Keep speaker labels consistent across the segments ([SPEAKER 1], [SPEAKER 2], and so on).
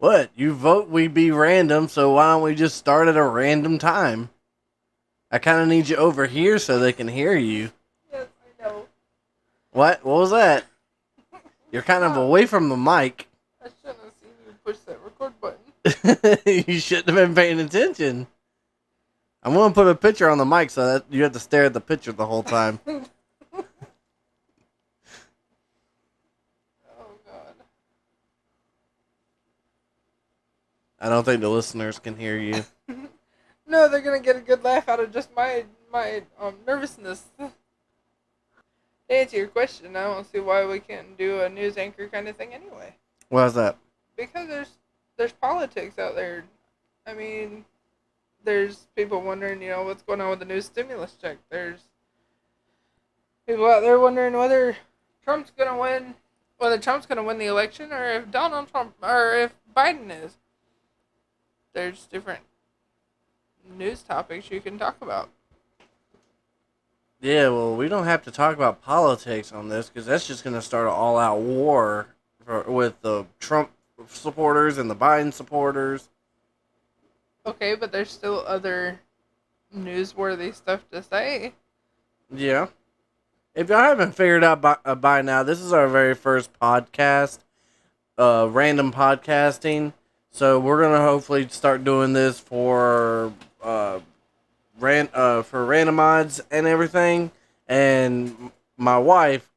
[SPEAKER 1] What? You vote we be random, so why don't we just start at a random time? I kind of need you over here so they can hear you.
[SPEAKER 2] Yes, I know.
[SPEAKER 1] What? What was that? You're kind of
[SPEAKER 2] Stop.
[SPEAKER 1] away from the mic.
[SPEAKER 2] I shouldn't have seen you push that record button.
[SPEAKER 1] You shouldn't have been paying attention. I'm going to put a picture on the mic so that you have to stare at the picture the whole time.
[SPEAKER 2] Oh, God.
[SPEAKER 1] I don't think the listeners can hear you.
[SPEAKER 2] No, they're going to get a good laugh out of just my nervousness. To answer your question, I don't see why we can't do a news anchor kind of thing anyway.
[SPEAKER 1] Why's that?
[SPEAKER 2] Because there's politics out there. I mean, there's people wondering, what's going on with the new stimulus check. There's people out there wondering whether Trump's gonna win the election, or if Donald Trump, or if Biden is. There's different news topics you can talk about.
[SPEAKER 1] Yeah, well, we don't have to talk about politics on this because that's just going to start an all-out war with the Trump supporters and the Biden supporters.
[SPEAKER 2] Okay, but there's still other newsworthy stuff to say.
[SPEAKER 1] Yeah. If y'all haven't figured out by now, this is our very first podcast, random podcasting. So we're going to hopefully start doing this for randomides and everything. And my wife,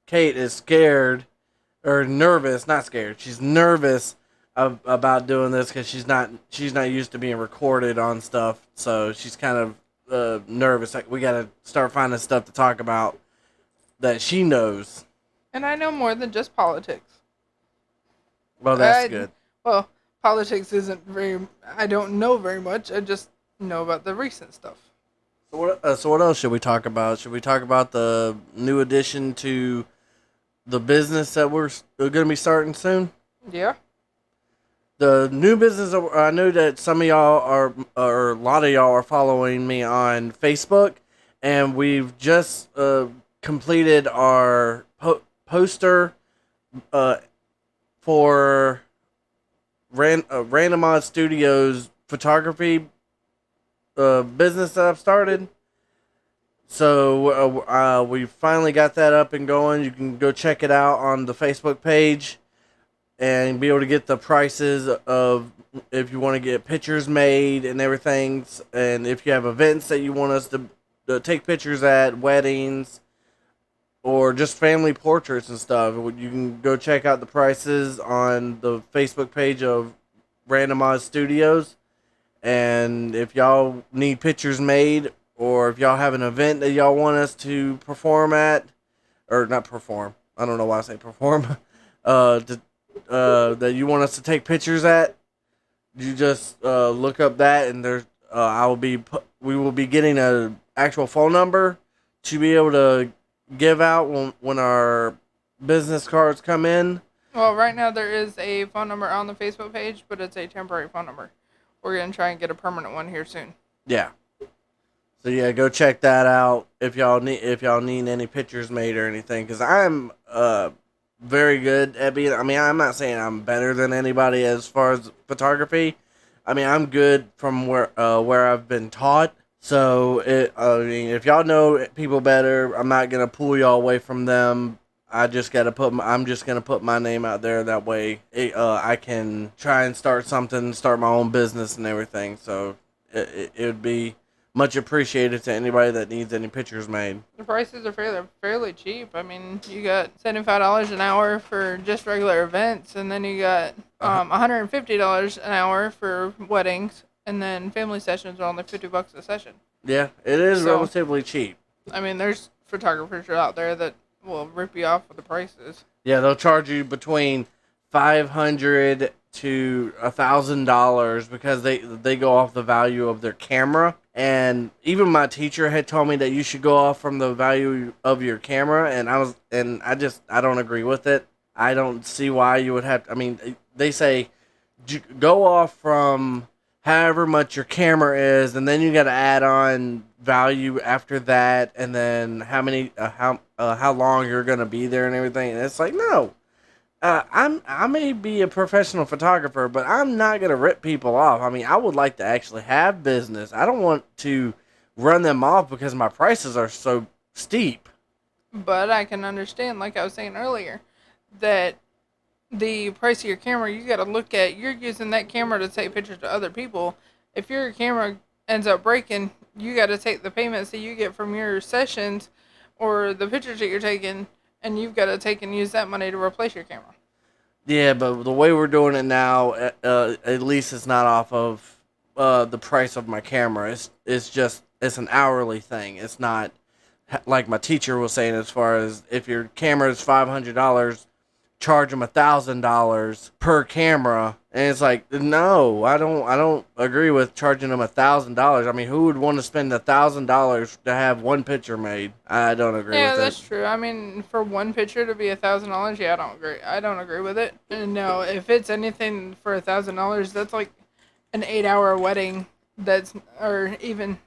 [SPEAKER 1] Kate, is scared or nervous. Not scared. She's nervous about doing this because she's not used to being recorded on stuff. So she's kind of nervous. Like, we got to start finding stuff to talk about that she knows.
[SPEAKER 2] And I know more than just politics.
[SPEAKER 1] Well, that's good.
[SPEAKER 2] Well, politics isn't very. I don't know very much. I just know about the recent stuff.
[SPEAKER 1] So what else should we talk about? Should we talk about the new addition to the business that we're going to be starting soon?
[SPEAKER 2] Yeah.
[SPEAKER 1] The new business, I know that some of y'all are, or a lot of y'all are following me on Facebook, and we've just completed our poster for Randomod Studios photography business that I've started. So we finally got that up and going. You can go check it out on the Facebook page and be able to get the prices of if you want to get pictures made and everything. And if you have events that you want us to take pictures at, weddings, or just family portraits and stuff, you can go check out the prices on the Facebook page of Randomized Studios. And if y'all need pictures made, or if y'all have an event that y'all want us to perform at, or not perform, I don't know why I say perform, that you want us to take pictures at, you just look up that, and there's we will be getting a actual phone number to be able to give out when our business cards come in.
[SPEAKER 2] Well, right now there is a phone number on the Facebook page, but it's a temporary phone number. We're going to try and get a permanent one here soon.
[SPEAKER 1] Yeah. So yeah, go check that out if y'all need any pictures made or anything, because I'm very good at being. I mean, I'm not saying I'm better than anybody as far as photography. I mean, I'm good from where I've been taught. So I mean, if y'all know people better, I'm not gonna pull y'all away from them. I'm just gonna put my name out there. That way, I can try and start my own business and everything. So it would be much appreciated to anybody that needs any pictures made.
[SPEAKER 2] The prices are fairly cheap. I mean, you got $75 an hour for just regular events, and then you got $150 an hour for weddings, and then family sessions are only $50 a session.
[SPEAKER 1] Yeah, it is relatively cheap.
[SPEAKER 2] I mean, there's photographers out there that will rip you off with the prices.
[SPEAKER 1] Yeah, they'll charge you between $500 to $1,000 because they go off the value of their camera. And even my teacher had told me that you should go off from the value of your camera, and I don't agree with it. I don't see why you would have to. I mean, they say go off from however much your camera is, and then you got to add on value after that, and then how long you're gonna be there and everything. And it's like, no, I may be a professional photographer, but I'm not gonna rip people off. I mean, I would like to actually have business. I don't want to run them off because my prices are so steep.
[SPEAKER 2] But I can understand, like I was saying earlier, that the price of your camera, you got to look at, you're using that camera to take pictures to other people. If your camera ends up breaking, you got to take the payments that you get from your sessions or the pictures that you're taking, and you've got to take and use that money to replace your camera.
[SPEAKER 1] Yeah, but the way we're doing it now, at least it's not off of the price of my camera. It's an hourly thing. It's not like my teacher was saying, as far as if your camera is $500, charge them $1,000 per camera. And it's like, no, I don't agree with charging them $1,000. I mean, who would want to spend $1,000 to have one picture made? I don't agree
[SPEAKER 2] Yeah,
[SPEAKER 1] with it.
[SPEAKER 2] that's true. I mean, for one picture to be $1,000, yeah, I don't agree. I don't agree with it. And no, if it's anything for $1,000, that's like an 8-hour wedding. That's or even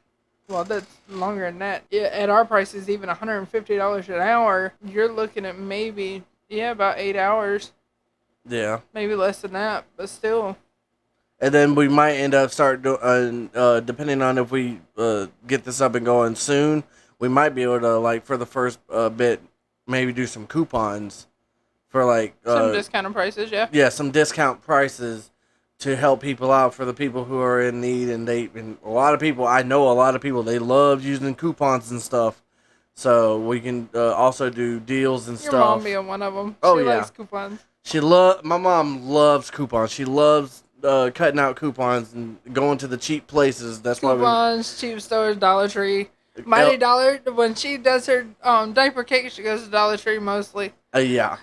[SPEAKER 2] well, that's longer than that. Yeah, at our prices, even $150 an hour, you're looking at maybe about 8 hours,
[SPEAKER 1] Yeah.
[SPEAKER 2] maybe less than that, but still.
[SPEAKER 1] And then we might end up depending on if we get this up and going soon, we might be able to, like, for the first bit, maybe do some coupons for, like,
[SPEAKER 2] Some discounted prices, yeah.
[SPEAKER 1] yeah, some discount prices to help people out, for the people who are in need. And a lot of people, I know a lot of people, they love using coupons and stuff. So we can also do deals and
[SPEAKER 2] Your mom
[SPEAKER 1] stuff.
[SPEAKER 2] being one of them.
[SPEAKER 1] Oh
[SPEAKER 2] She
[SPEAKER 1] yeah,
[SPEAKER 2] likes coupons.
[SPEAKER 1] my mom loves coupons. She loves cutting out coupons and going to the cheap places. That's why
[SPEAKER 2] Coupons, cheap stores, Dollar Tree. Mighty Dollar, when she does her diaper cake, she goes to Dollar Tree mostly.
[SPEAKER 1] Yeah.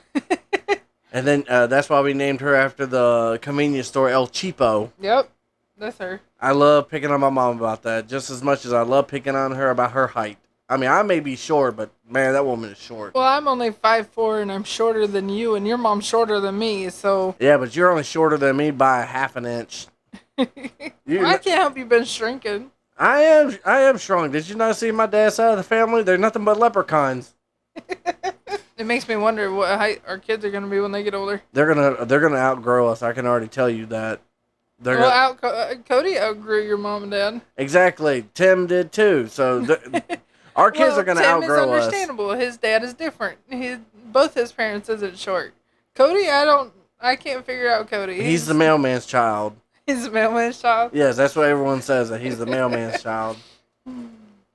[SPEAKER 1] And then that's why we named her after the convenience store El Cheapo.
[SPEAKER 2] Yep, that's her.
[SPEAKER 1] I love picking on my mom about that just as much as I love picking on her about her height. I mean, I may be short, but man, that woman is short.
[SPEAKER 2] Well, I'm only 5'4" and I'm shorter than you, and your mom's shorter than me, so.
[SPEAKER 1] Yeah, but you're only shorter than me by half an inch.
[SPEAKER 2] I can't help you been shrinking.
[SPEAKER 1] I am strong. Did you not see my dad's side of the family? They're nothing but leprechauns.
[SPEAKER 2] It makes me wonder what height our kids are gonna be when they get older.
[SPEAKER 1] They're gonna outgrow us. I can already tell you that.
[SPEAKER 2] Cody outgrew your mom and dad.
[SPEAKER 1] Exactly. Tim did too. So our kids are gonna
[SPEAKER 2] Tim is
[SPEAKER 1] outgrow us.
[SPEAKER 2] understandable. His dad is different. Both his parents isn't short. Cody, I can't figure out Cody.
[SPEAKER 1] He's the mailman's child.
[SPEAKER 2] He's the mailman's child.
[SPEAKER 1] Yes, that's what everyone says, that he's the mailman's child.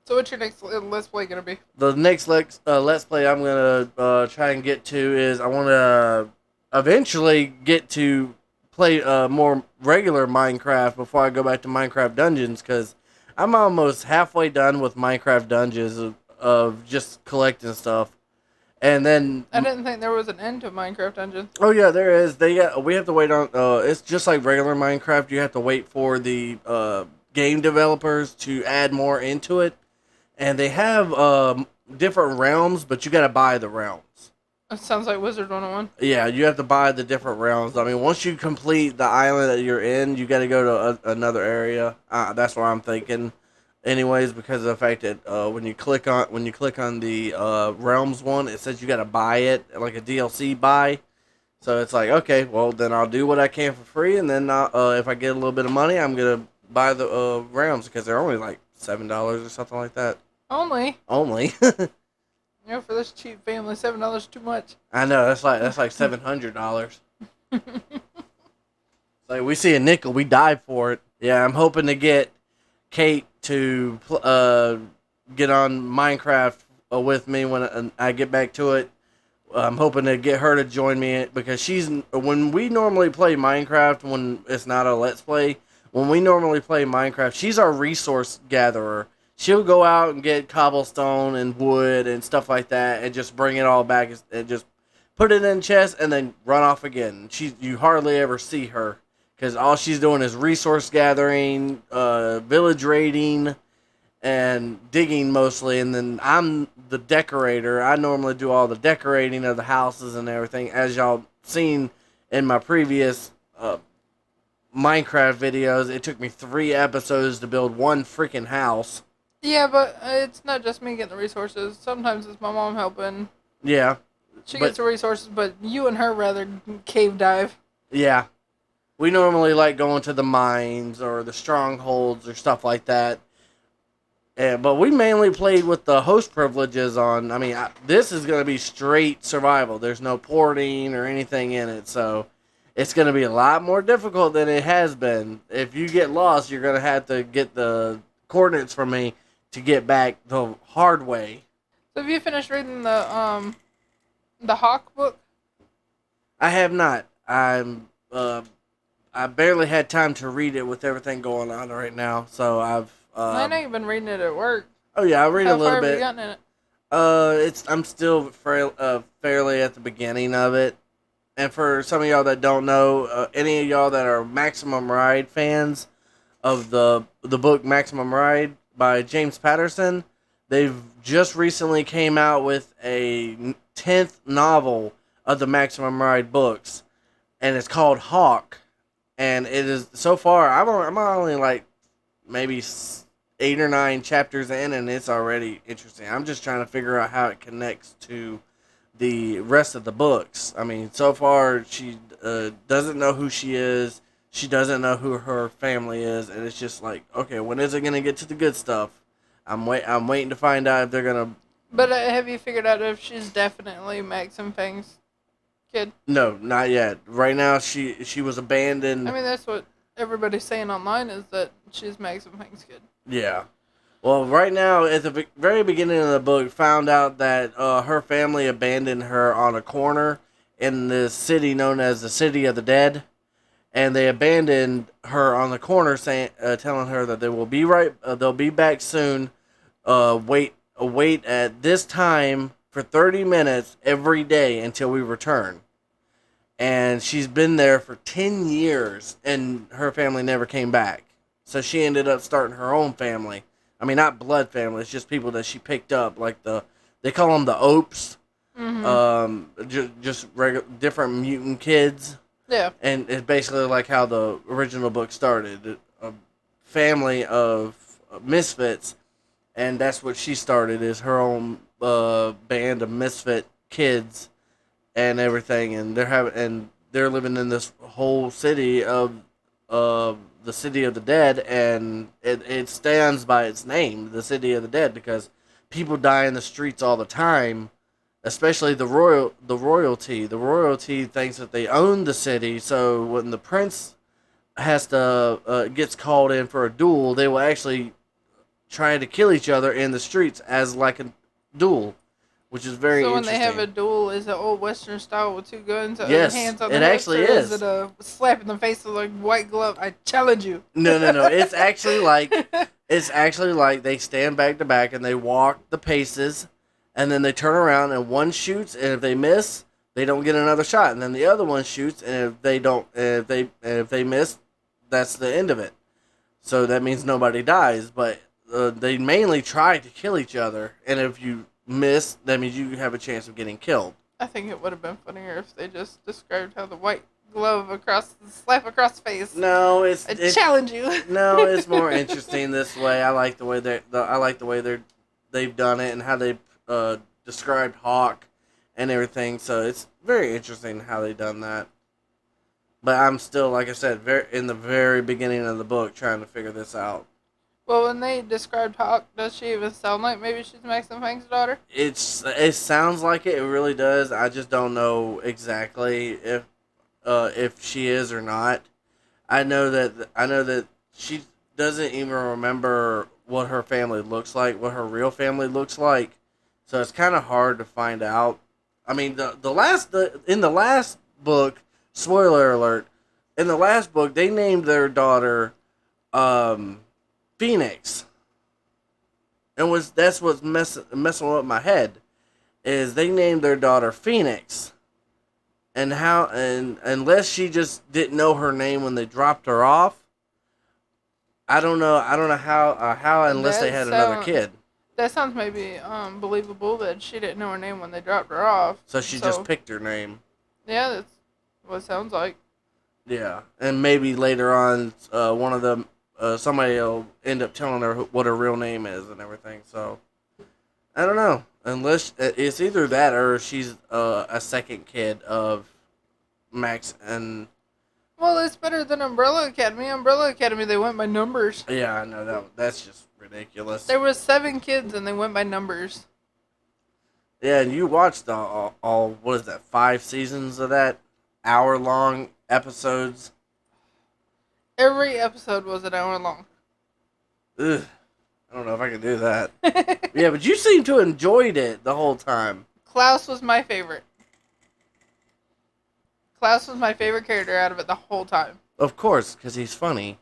[SPEAKER 2] So what's your next Let's Play gonna be?
[SPEAKER 1] The next Let's Play I'm gonna try and get to is, I want to eventually get to play more regular Minecraft before I go back to Minecraft Dungeons, because I'm almost halfway done with Minecraft Dungeons of just collecting stuff. And then
[SPEAKER 2] I didn't think there was an end to Minecraft Dungeons.
[SPEAKER 1] oh yeah, there is. We have to wait on. It's just like regular Minecraft. You have to wait for the game developers to add more into it, and they have different realms, but you got to buy the realms.
[SPEAKER 2] It sounds like Wizard 101.
[SPEAKER 1] Yeah, you have to buy the different realms. I mean, once you complete the island that you're in, you got to go to another area. That's what I'm thinking. Anyways, because of the fact that when you click on the realms one, it says you got to buy it, like a DLC buy. So it's like, okay, well then I'll do what I can for free, and then if I get a little bit of money, I'm gonna buy the realms, because they're only like $7 or something like that.
[SPEAKER 2] Only.
[SPEAKER 1] Only.
[SPEAKER 2] For this cheap family, $7 too much.
[SPEAKER 1] I know, that's like $700. Like, we see a nickel, we dive for it. Yeah, I'm hoping to get Kate to get on Minecraft with me when I get back to it. I'm hoping to get her to join me, because when we normally play Minecraft, when it's not a Let's Play, when we normally play Minecraft, she's our resource gatherer. She'll go out and get cobblestone and wood and stuff like that, and just bring it all back and just put it in chest and then run off again. You hardly ever see her, because all she's doing is resource gathering, village raiding, and digging mostly. And then I'm the decorator. I normally do all the decorating of the houses and everything. As y'all seen in my previous Minecraft videos, it took me 3 episodes to build one freaking house.
[SPEAKER 2] Yeah, but it's not just me getting the resources. Sometimes it's my mom helping.
[SPEAKER 1] Yeah.
[SPEAKER 2] She
[SPEAKER 1] But
[SPEAKER 2] gets the resources, but you and her rather cave dive.
[SPEAKER 1] yeah, we normally like going to the mines or the strongholds or stuff like that. But we mainly played with the host privileges on. I mean, this is going to be straight survival. There's no porting or anything in it, so it's going to be a lot more difficult than it has been. If you get lost, you're going to have to get the coordinates from me to get back the hard way.
[SPEAKER 2] So have you finished reading the Hawk book?
[SPEAKER 1] I have not. I barely had time to read it with everything going on right now, so I've.
[SPEAKER 2] I know you've been reading it at work.
[SPEAKER 1] Oh yeah, I read a
[SPEAKER 2] How
[SPEAKER 1] little
[SPEAKER 2] far have you
[SPEAKER 1] bit.
[SPEAKER 2] gotten in it?
[SPEAKER 1] I'm still fairly at the beginning of it. And for some of y'all that don't know, any of y'all that are Maximum Ride fans of the book Maximum Ride by James Patterson, they've just recently came out with a 10th novel of the Maximum Ride books, and it's called Hawk. And it is so far I'm only like maybe 8 or 9 chapters in, and it's already interesting. I'm just trying to figure out how it connects to the rest of the books. I mean, so far she doesn't know who she is. She doesn't know who her family is, and it's just like, okay, when is it gonna get to the good stuff? I'm waiting to find out if they're gonna.
[SPEAKER 2] But have you figured out if she's definitely Max and Fang's kid?
[SPEAKER 1] No, not yet. Right now, she was abandoned.
[SPEAKER 2] I mean, that's what everybody's saying online is that she's Max and Fang's kid.
[SPEAKER 1] Yeah. Well, right now, at the very beginning of the book, found out that her family abandoned her on a corner in the city known as the City of the Dead, and they abandoned her on the corner, saying, telling her that they will be they'll be back soon. Wait at this time for 30 minutes every day until we return. And she's been there for 10 years, and her family never came back. So she ended up starting her own family. I mean, not blood family. It's just people that she picked up, like they call them the Opes. Just regular different mutant kids.
[SPEAKER 2] Yeah.
[SPEAKER 1] And it's basically like how the original book started, a family of misfits, and that's what she started is her own band of misfit kids and everything, and they're living in this whole city of the City of the Dead, and it stands by its name, the City of the Dead, because people die in the streets all the time, especially the royalty. The royalty thinks that they own the city, so when the prince has to gets called in for a duel, they will actually try to kill each other in the streets as like a duel, which is very
[SPEAKER 2] So when
[SPEAKER 1] interesting.
[SPEAKER 2] they have a duel, is it old Western style with two guns,
[SPEAKER 1] Yes,
[SPEAKER 2] hands on the
[SPEAKER 1] it
[SPEAKER 2] hips,
[SPEAKER 1] actually
[SPEAKER 2] or
[SPEAKER 1] is.
[SPEAKER 2] is it a slap in the face with a white glove? I challenge you.
[SPEAKER 1] No. It's actually like they stand back to back and they walk the paces, and then they turn around and one shoots, and if they miss, they don't get another shot, and then the other one shoots, and if they miss, that's the end of it. So that means nobody dies, but they mainly try to kill each other, and if you miss, that means you have a chance of getting killed.
[SPEAKER 2] I think it would have been funnier if they just described how the white glove slap across the face.
[SPEAKER 1] No,
[SPEAKER 2] I challenge you.
[SPEAKER 1] No, it's more interesting this way. I like the way they've done it and how they described Hawk and everything. So it's very interesting how they done that. But I'm still, like I said, very in the very beginning of the book, trying to figure this out.
[SPEAKER 2] Well, when they described Hawk, does she even sound like maybe she's Max and Fang's daughter?
[SPEAKER 1] It sounds like it. It really does. I just don't know exactly if she is or not. I know that she doesn't even remember what her family looks like, what her real family looks like. So it's kind of hard to find out. I mean, in the last book, spoiler alert, in the last book they named their daughter Phoenix. And that's what's messing up my head is they named their daughter Phoenix. And unless she just didn't know her name when they dropped her off, I don't know how unless they had another kid.
[SPEAKER 2] That sounds maybe believable that she didn't know her name when they dropped her off.
[SPEAKER 1] So she just picked her name.
[SPEAKER 2] Yeah, that's what it sounds like.
[SPEAKER 1] Yeah, and maybe later on, one of them, somebody will end up telling her what her real name is and everything. So I don't know. Unless it's either that or she's a second kid of Max and.
[SPEAKER 2] Well, it's better than Umbrella Academy. Umbrella Academy, they went by numbers.
[SPEAKER 1] Yeah, I know that's just ridiculous.
[SPEAKER 2] There was 7 kids and they went by numbers.
[SPEAKER 1] Yeah, and you watched all what is that, 5 seasons of that hour-long episodes?
[SPEAKER 2] Every episode was an hour long.
[SPEAKER 1] Ugh, I don't know if I can do that. Yeah, but you seem to enjoyed it the whole time.
[SPEAKER 2] Klaus was my favorite. Klaus was my favorite character out of it the whole time.
[SPEAKER 1] Of course, because he's funny.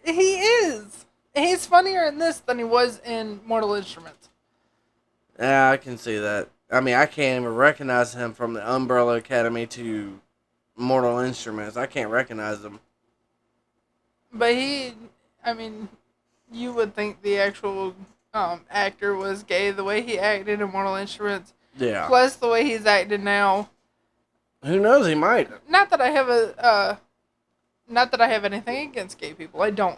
[SPEAKER 2] He is. He's funnier in this than he was in Mortal Instruments.
[SPEAKER 1] Yeah, I can see that. I mean, I can't even recognize him from the Umbrella Academy to Mortal Instruments. I can't recognize him.
[SPEAKER 2] But you would think the actual actor was gay the way he acted in Mortal Instruments.
[SPEAKER 1] Yeah.
[SPEAKER 2] Plus the way he's acted now.
[SPEAKER 1] Who knows? He might.
[SPEAKER 2] Not that I have anything against gay people. I don't.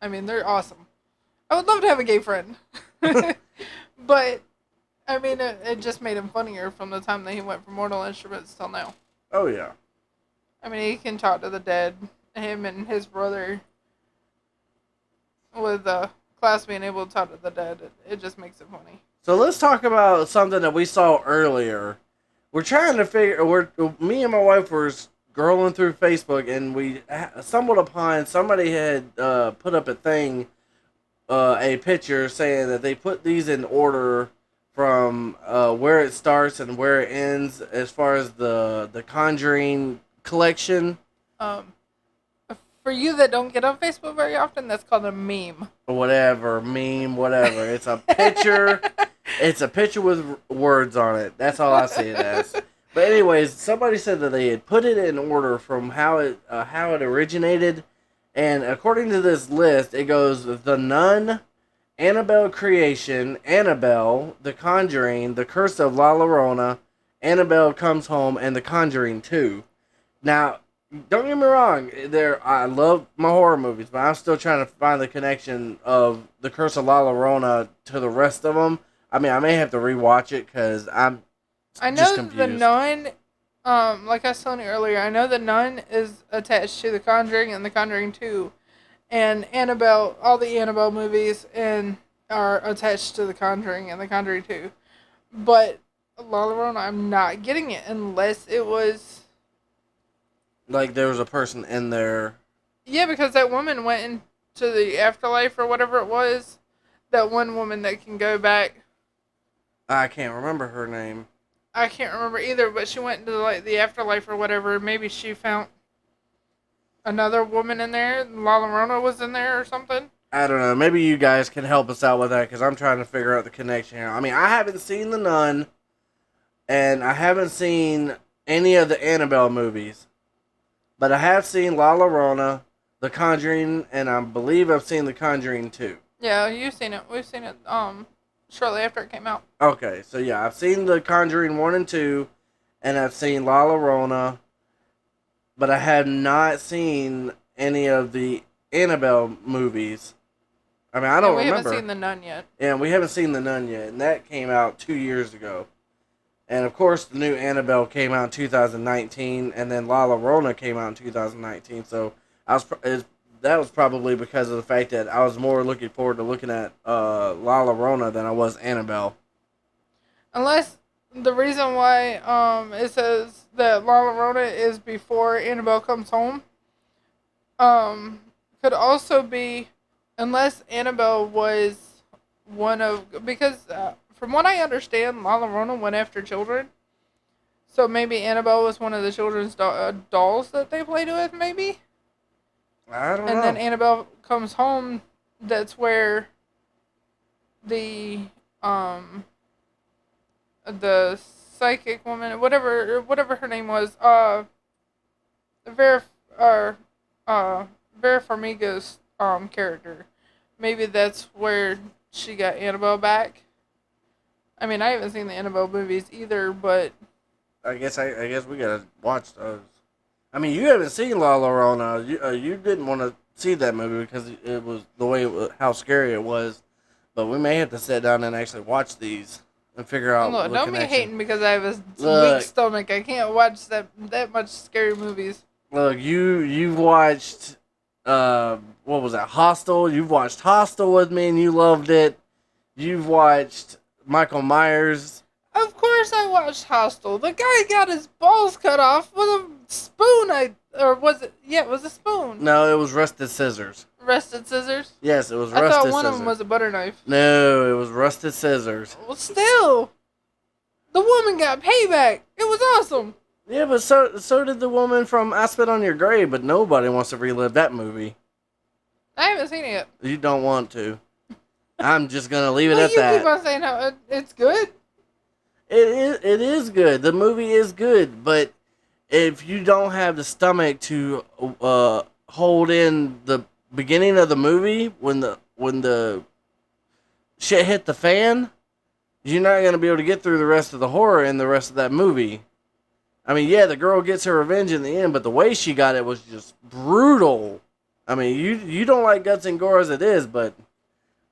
[SPEAKER 2] I mean, they're awesome. I would love to have a gay friend. But, I mean, it just made him funnier from the time that he went from Mortal Instruments till now.
[SPEAKER 1] Oh, yeah.
[SPEAKER 2] I mean, he can talk to the dead. Him and his brother, with Klaus being able to talk to the dead, it just makes it funny.
[SPEAKER 1] So let's talk about something that we saw earlier. We're trying to me and my wife were scrolling through Facebook, and we stumbled upon somebody had put up a picture saying that they put these in order from where it starts and where it ends as far as the Conjuring collection.
[SPEAKER 2] For you that don't get on Facebook very often, that's called a meme.
[SPEAKER 1] Whatever. It's a picture. It's a picture with words on it. That's all I see it as. But anyways, somebody said that they had put it in order from how it originated, and according to this list, it goes The Nun, Annabelle Creation, Annabelle, The Conjuring, The Curse of La Llorona, Annabelle Comes Home, and The Conjuring 2. Now, don't get me wrong, I love my horror movies, but I'm still trying to find the connection of The Curse of La Llorona to the rest of them. I mean, I may have to rewatch it because I know
[SPEAKER 2] The Nun, like I was telling you earlier, I know The Nun is attached to The Conjuring and The Conjuring 2. And Annabelle, all the Annabelle movies are attached to The Conjuring and The Conjuring 2. But La Llorona, I'm not getting it unless it was...
[SPEAKER 1] Like there was a person in there.
[SPEAKER 2] Yeah, because that woman went into the afterlife or whatever it was. That one woman that can go back.
[SPEAKER 1] I can't remember her name.
[SPEAKER 2] I can't remember either, but she went into like the afterlife or whatever. Maybe she found another woman in there. La Llorona was in there or something.
[SPEAKER 1] I don't know. Maybe you guys can help us out with that because I'm trying to figure out the connection here. I mean, I haven't seen The Nun, and I haven't seen any of the Annabelle movies, but I have seen La Llorona, The Conjuring, and I believe I've seen The Conjuring 2.
[SPEAKER 2] Yeah, you've seen it. We've seen it shortly after it came out.
[SPEAKER 1] Okay, so yeah, I've seen The Conjuring 1 and 2, and I've seen La Llorona, but I have not seen any of the Annabelle movies. I mean, I don't remember.
[SPEAKER 2] We haven't seen The Nun yet.
[SPEAKER 1] Yeah, we haven't seen The Nun yet, and that came out 2 years ago. And of course, the new Annabelle came out in 2019, and then La Llorona came out in 2019. So that was probably because of the fact that I was more looking forward to looking at La Llorona than I was Annabelle.
[SPEAKER 2] Unless the reason why it says that La Llorona is before Annabelle Comes Home could also be unless Annabelle was one of... Because from what I understand, La Llorona went after children. So maybe Annabelle was one of the children's dolls that they played with, maybe?
[SPEAKER 1] I don't know.
[SPEAKER 2] And then Annabelle Comes Home, that's where the psychic woman, whatever her name was, Vera Farmiga's character. Maybe that's where she got Annabelle back. I mean, I haven't seen the Annabelle movies either, but
[SPEAKER 1] I guess we gotta watch those. I mean, you haven't seen La Llorona. You didn't want to see that movie because it was the way how scary it was. But we may have to sit down and actually watch these. and figure out
[SPEAKER 2] Look,
[SPEAKER 1] the
[SPEAKER 2] don't be
[SPEAKER 1] connection.
[SPEAKER 2] hating because I have a
[SPEAKER 1] Look.
[SPEAKER 2] weak stomach. I can't watch that much scary movies.
[SPEAKER 1] Look, you've watched what was that, Hostel? You've watched Hostel with me and you loved it. You've watched Michael Myers.
[SPEAKER 2] Of course I watched Hostel. The guy got his balls cut off with a spoon. Or was it? Yeah, it was a spoon.
[SPEAKER 1] No, it was Rusted Scissors.
[SPEAKER 2] Rusted scissors?
[SPEAKER 1] Yes, it was
[SPEAKER 2] I
[SPEAKER 1] Rusted
[SPEAKER 2] thought
[SPEAKER 1] Scissors.
[SPEAKER 2] one of them was a butter knife.
[SPEAKER 1] No, it was Rusted Scissors.
[SPEAKER 2] Well, still, the woman got payback. It was awesome.
[SPEAKER 1] Yeah, but so did the woman from I Spit on Your Grave, but nobody wants to relive that movie.
[SPEAKER 2] I haven't seen it yet.
[SPEAKER 1] You don't want to. I'm just gonna leave it
[SPEAKER 2] Well,
[SPEAKER 1] at
[SPEAKER 2] you
[SPEAKER 1] that.
[SPEAKER 2] keep on saying how it's good.
[SPEAKER 1] It is good. The movie is good, but if you don't have the stomach to hold in the beginning of the movie when the shit hit the fan, you're not gonna be able to get through the rest of the horror in the rest of that movie. I mean, yeah, the girl gets her revenge in the end, but the way she got it was just brutal. I mean, you don't like guts and gore as it is, but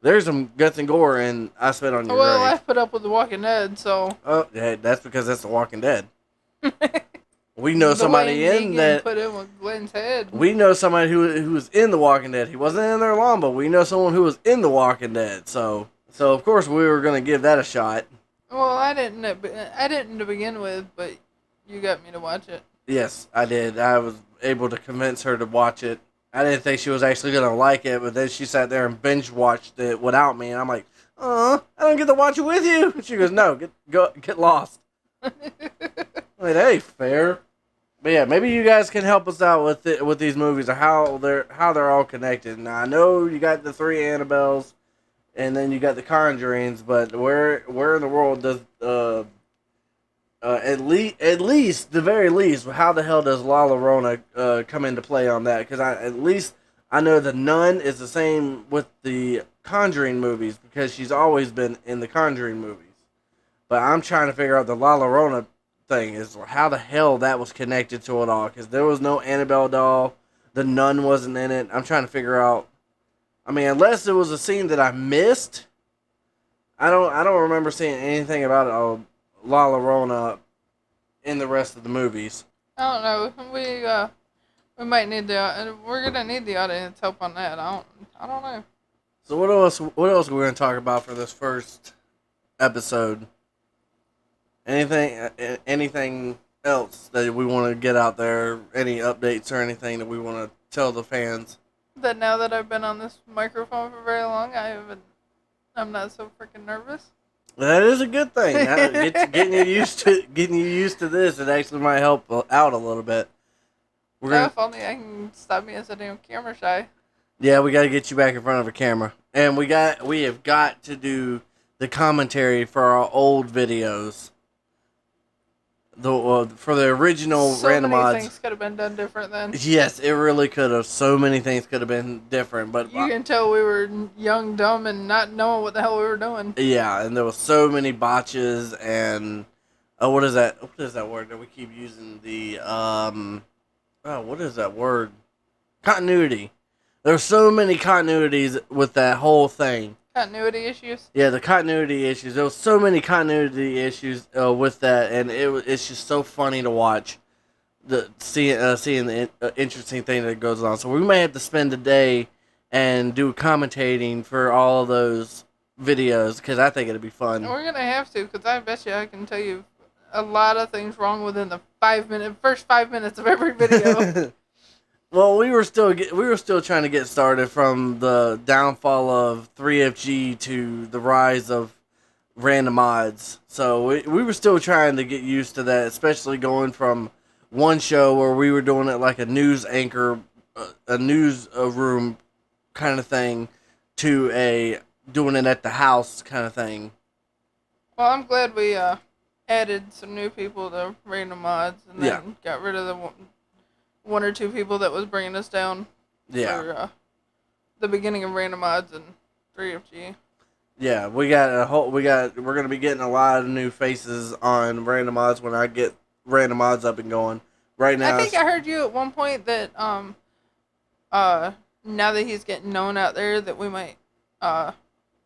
[SPEAKER 1] there's some guts and gore in I Spit on Your
[SPEAKER 2] Well,
[SPEAKER 1] Grave.
[SPEAKER 2] I put up with The Walking Dead, so.
[SPEAKER 1] Oh, yeah, that's because that's The Walking Dead. We know somebody in that.
[SPEAKER 2] Put in with Glenn's head.
[SPEAKER 1] We know somebody who was in The Walking Dead. He wasn't in there long, but we know someone who was in The Walking Dead. So of course we were gonna give that a shot.
[SPEAKER 2] Well, I didn't to begin with, but you got me to watch it.
[SPEAKER 1] Yes, I did. I was able to convince her to watch it. I didn't think she was actually gonna like it, but then she sat there and binge watched it without me, and I'm like, I don't get to watch it with you. And she goes, no, get lost. I'm like, hey, fair. But yeah, maybe you guys can help us out with these movies or how they're all connected. Now I know you got the 3 Annabelles, and then you got the Conjurings, but where in the world does at least the very least, how the hell does La Llorona come into play on that? Because I know the Nun is the same with the Conjuring movies because she's always been in the Conjuring movies. But I'm trying to figure out the La Llorona thing is how the hell that was connected to it all, because there was no Annabelle doll, the Nun wasn't in it. I'm trying to figure out. I mean, unless it was a scene that I missed, I don't remember seeing anything about La Llorona in the rest of the movies.
[SPEAKER 2] I don't know. We might need we're gonna need the audience help on that. I don't know.
[SPEAKER 1] So what else are we gonna talk about for this first episode? Anything else that we want to get out there? Any updates or anything that we want to tell the fans?
[SPEAKER 2] That now that I've been on this microphone for very long, I'm not so freaking nervous.
[SPEAKER 1] That is a good thing. Getting you used to this, it actually might help out a little bit.
[SPEAKER 2] If only I can stop being so damn camera shy.
[SPEAKER 1] Yeah, we got to get you back in front of a camera, and we have got to do the commentary for our old videos. For the original Random Odds. So many
[SPEAKER 2] things could have been done different then.
[SPEAKER 1] Yes, it really could have. So many things could have been different, but
[SPEAKER 2] you can tell we were young, dumb, and not knowing what the hell we were doing.
[SPEAKER 1] Yeah, and there was so many botches and what is that? What is that word that we keep using? The what is that word? Continuity. There's so many continuities with that whole thing.
[SPEAKER 2] Continuity issues?
[SPEAKER 1] Yeah, the continuity issues. There was so many continuity issues with that, and it's just so funny to watch, seeing the interesting thing that goes on. So we may have to spend a day and do commentating for all of those videos, because I think it'd be fun.
[SPEAKER 2] We're going to have to, because I bet you I can tell you a lot of things wrong within the first 5 minutes of every video.
[SPEAKER 1] Well, we were still trying to get started from the downfall of 3FG to the rise of Random Odds. So we were still trying to get used to that, especially going from one show where we were doing it like a news anchor, a news room kind of thing, to doing it at the house kind of thing.
[SPEAKER 2] Well, I'm glad we added some new people to Random Odds and then got rid of the one or two people that was bringing us down for the beginning of Random Odds and 3FG.
[SPEAKER 1] Yeah, we're going to be getting a lot of new faces on Random Odds when I get Random Odds up and going. Right now,
[SPEAKER 2] I think I heard you at one point that now that he's getting known out there, that we might have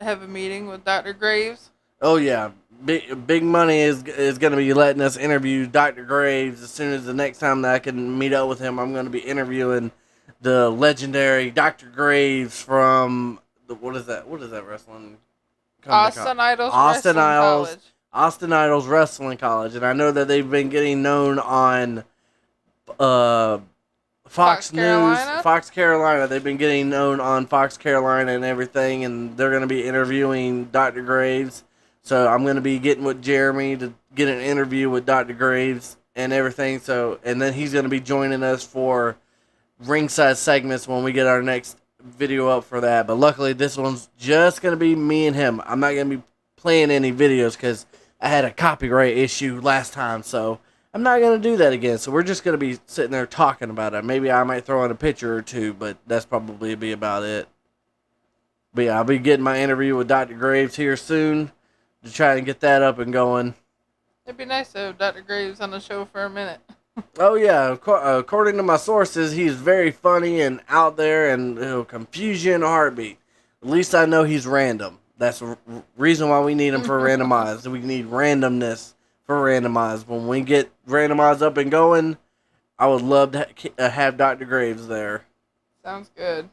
[SPEAKER 2] a meeting with Dr. Graves.
[SPEAKER 1] Oh yeah, big money is going to be letting us interview Dr. Graves as soon as the next time that I can meet up with him. I'm going to be interviewing the legendary Dr. Graves from what is that? What is that wrestling company called?
[SPEAKER 2] Austin Idols
[SPEAKER 1] Austin
[SPEAKER 2] Wrestling
[SPEAKER 1] Idols.
[SPEAKER 2] College.
[SPEAKER 1] Austin Idols Wrestling College, and I know that they've been getting known on uh,
[SPEAKER 2] Fox
[SPEAKER 1] Fox News,
[SPEAKER 2] Carolina.
[SPEAKER 1] Fox Carolina. They've been getting known on Fox Carolina and everything, and they're going to be interviewing Dr. Graves. So I'm going to be getting with JayRomie to get an interview with Dr. Graves and everything. So, and then he's going to be joining us for ringside segments when we get our next video up for that. But luckily, this one's just going to be me and him. I'm not going to be playing any videos because I had a copyright issue last time. So I'm not going to do that again. So we're just going to be sitting there talking about it. Maybe I might throw in a picture or two, but that's probably be about it. But yeah, I'll be getting my interview with Dr. Graves here soon to try and get that up and going.
[SPEAKER 2] It'd be nice to have Dr. Graves on the show for a minute.
[SPEAKER 1] Oh yeah, according to my sources, he's very funny and out there, and he'll confuse you in a heartbeat. At least I know he's random. That's the reason why we need him for randomized. We need randomness for randomized. When we get randomized up and going, I would love to have Dr. Graves there.
[SPEAKER 2] Sounds good.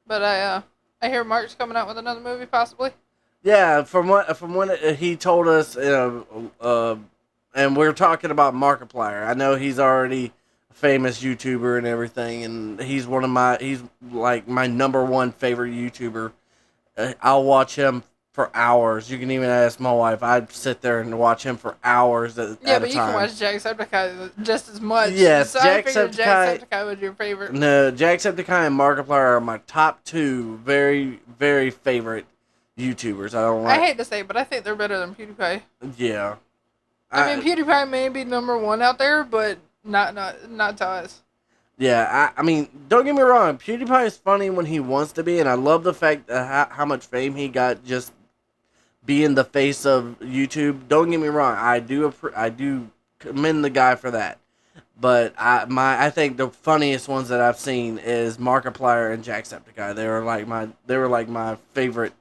[SPEAKER 2] But I hear Mark's coming out with another movie, possibly.
[SPEAKER 1] Yeah, from what he told us, and we're talking about Markiplier. I know he's already a famous YouTuber and everything, and he's like my number one favorite YouTuber. I'll watch him for hours. You can even ask my wife. I'd sit there and watch him for hours at a time.
[SPEAKER 2] Yeah, but you can watch Jacksepticeye just as much.
[SPEAKER 1] Yes,
[SPEAKER 2] so Jacksepticeye was your favorite.
[SPEAKER 1] No, Jacksepticeye and Markiplier are my top two very, very favorite YouTubers.
[SPEAKER 2] I hate to say it, but I think they're better than PewDiePie.
[SPEAKER 1] Yeah.
[SPEAKER 2] I mean, PewDiePie may be number one out there, but not to us.
[SPEAKER 1] Yeah, I mean, don't get me wrong. PewDiePie is funny when he wants to be, and I love the fact that how much fame he got just being the face of YouTube. Don't get me wrong. I do commend the guy for that. But I think the funniest ones that I've seen is Markiplier and Jacksepticeye. They were like my favorite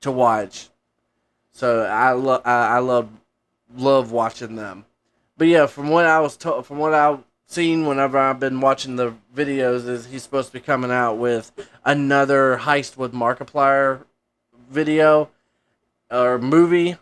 [SPEAKER 1] to watch. So I love watching them. But yeah, from what I've seen whenever I've been watching the videos, is he's supposed to be coming out with another Heist with Markiplier video or movie,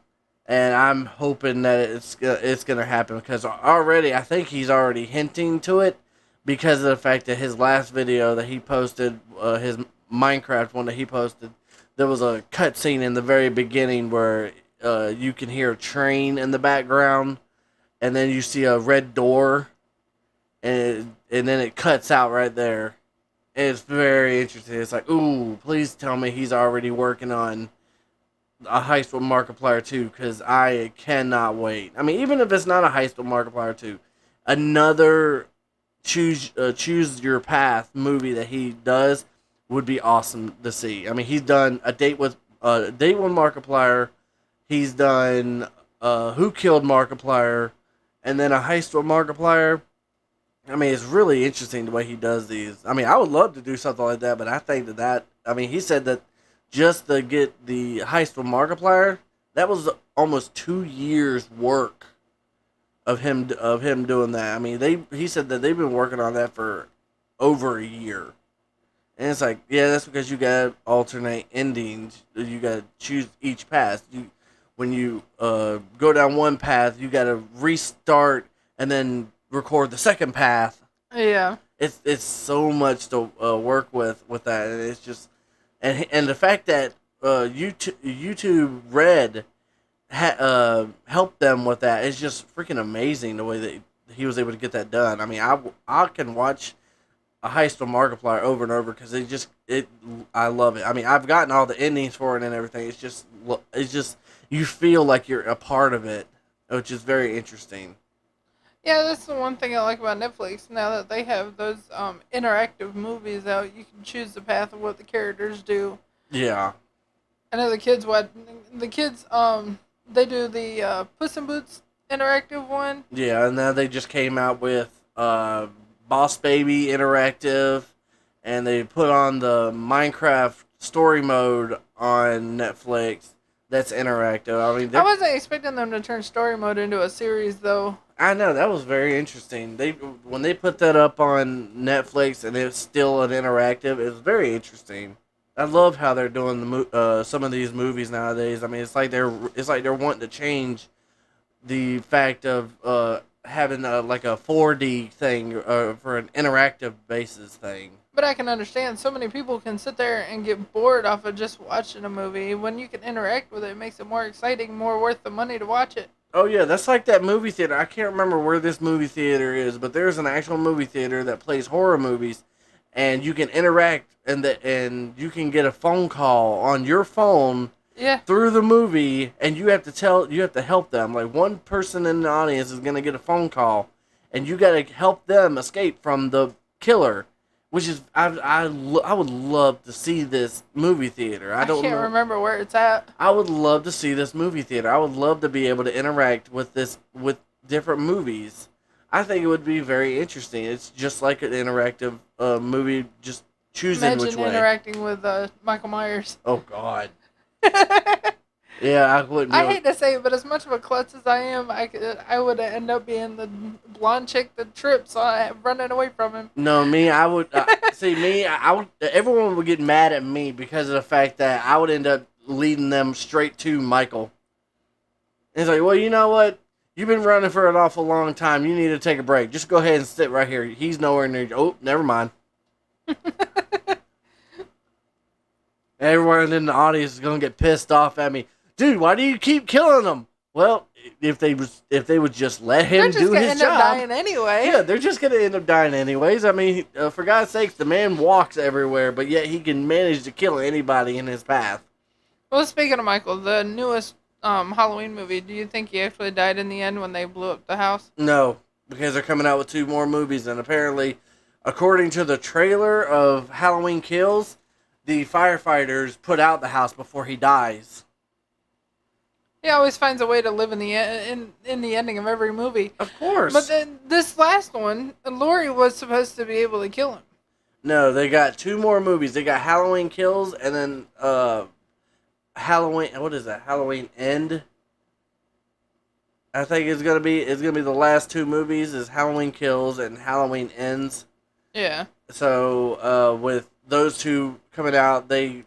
[SPEAKER 1] and I'm hoping that it's gonna happen because already I think he's already hinting to it because of the fact that his last video that he posted, his Minecraft one that he posted, there was a cutscene in the very beginning where you can hear a train in the background, and then you see a red door, and then it cuts out right there. And it's very interesting. It's like, ooh, please tell me he's already working on a Heist with Markiplier 2, because I cannot wait. I mean, even if it's not a Heist with Markiplier 2, another choose your path movie that he does would be awesome to see. I mean, he's done a date with Markiplier. He's done Who Killed Markiplier, and then a Heist with Markiplier. I mean, it's really interesting the way he does these. I mean, I would love to do something like that, but I think I mean, he said that just to get the Heist with Markiplier, that was almost 2 years work of him doing that. I mean, he said that they've been working on that for over a year. And it's like, yeah, that's because you gotta alternate endings. You gotta choose each path. When you go down one path, you gotta restart and then record the second path.
[SPEAKER 2] Yeah.
[SPEAKER 1] It's so much to work with that, and it's just and the fact that YouTube Red helped them with that is just freaking amazing. The way that he was able to get that done. I mean, I can watch a Heist with Markiplier over and over because I love it. I mean, I've gotten all the endings for it and everything. It's just you feel like you're a part of it, which is very interesting.
[SPEAKER 2] Yeah, that's the one thing I like about Netflix. Now that they have those interactive movies out, you can choose the path of what the characters do.
[SPEAKER 1] Yeah.
[SPEAKER 2] I know the kids they do the Puss in Boots interactive one.
[SPEAKER 1] Yeah, and now they just came out with Boss Baby interactive, and they put on the Minecraft story mode on Netflix. that's interactive. I mean,
[SPEAKER 2] I wasn't expecting them to turn story mode into a series, though.
[SPEAKER 1] I know that was very interesting. They when they put that up on Netflix and it's still an interactive, it was very interesting. I love how they're doing some of these movies nowadays. I mean, it's like they're wanting to change the fact of having like a 4D thing for an interactive basis thing.
[SPEAKER 2] But I can understand so many people can sit there and get bored off of just watching a movie. When you can interact with it, it makes it more exciting, more worth the money to watch it.
[SPEAKER 1] Oh yeah, that's like that movie theater. I can't remember where this movie theater is, but there's an actual movie theater that plays horror movies, and you can interact and you can get a phone call on your phone
[SPEAKER 2] Yeah.
[SPEAKER 1] through the movie, and you have to help them. Like one person in the audience is gonna get a phone call, and you gotta help them escape from the killer. Which is I would love to see this movie theater. I don't
[SPEAKER 2] can't
[SPEAKER 1] know.
[SPEAKER 2] remember where it's at.
[SPEAKER 1] I would love to see this movie theater. I would love to be able to interact with different movies. I think it would be very interesting. It's just like an interactive movie, just choosing
[SPEAKER 2] Imagine
[SPEAKER 1] which way.
[SPEAKER 2] interacting with Michael Myers.
[SPEAKER 1] Oh God. Yeah, I wouldn't.
[SPEAKER 2] I hate to say it, but as much of a klutz as I am, I would end up being the blonde chick that trips running away from him.
[SPEAKER 1] No, me, I would see me. I would. Everyone would get mad at me because of the fact that I would end up leading them straight to Michael. And it's like, well, you know what? You've been running for an awful long time. You need to take a break. Just go ahead and sit right here. He's nowhere near. Oh, never mind. Everyone in the audience is gonna get pissed off at me. Dude, why do you keep killing them? Well, if they would just let him do his job,
[SPEAKER 2] they're just gonna end up dying anyway.
[SPEAKER 1] Yeah, they're just gonna end up dying anyways. I mean, for God's sakes, the man walks everywhere, but yet he can manage to kill anybody in his path.
[SPEAKER 2] Well, speaking of Michael, the newest Halloween movie, do you think he actually died in the end when they blew up the house?
[SPEAKER 1] No, because they're coming out with 2 more movies, and apparently, according to the trailer of Halloween Kills, the firefighters put out the house before he dies.
[SPEAKER 2] He always finds a way to live in the ending of every movie.
[SPEAKER 1] Of course.
[SPEAKER 2] But then this last one, Laurie was supposed to be able to kill him.
[SPEAKER 1] No, they got 2 more movies. They got Halloween Kills and then Halloween. What is that? Halloween End. I think it's gonna be the last 2 movies is Halloween Kills and Halloween Ends.
[SPEAKER 2] Yeah.
[SPEAKER 1] So with those 2 coming out, I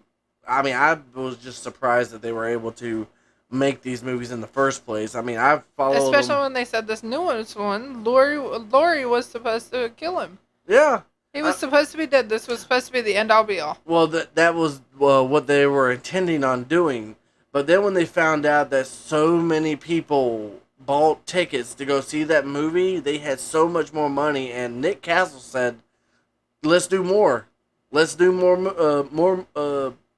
[SPEAKER 1] was just surprised that they were able to make these movies in the first place. I mean, I've followed
[SPEAKER 2] especially
[SPEAKER 1] them.
[SPEAKER 2] when they said this newest one, Laurie was supposed to kill him.
[SPEAKER 1] Yeah.
[SPEAKER 2] He was supposed to be dead. This was supposed to be the end all be all.
[SPEAKER 1] Well, that was what they were intending on doing. But then when they found out that so many people bought tickets to go see that movie, they had so much more money, and Nick Castle said, "Let's do more. Let's do more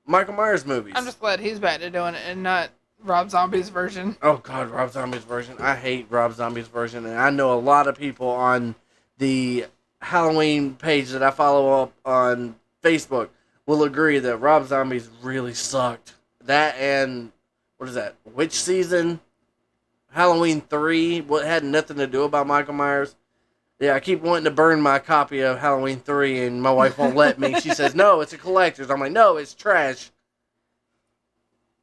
[SPEAKER 1] Michael Myers movies."
[SPEAKER 2] I'm just glad he's back to doing it and not Rob Zombie's version.
[SPEAKER 1] Oh God, Rob Zombie's version. I hate Rob Zombie's version, and I know a lot of people on the Halloween page that I follow up on Facebook will agree that Rob Zombie's really sucked. That and what is that? Witch Season, Halloween 3, what had nothing to do about Michael Myers. Yeah, I keep wanting to burn my copy of Halloween 3, and my wife won't let me. She says, "No, it's a collector's." I'm like, "No, it's trash."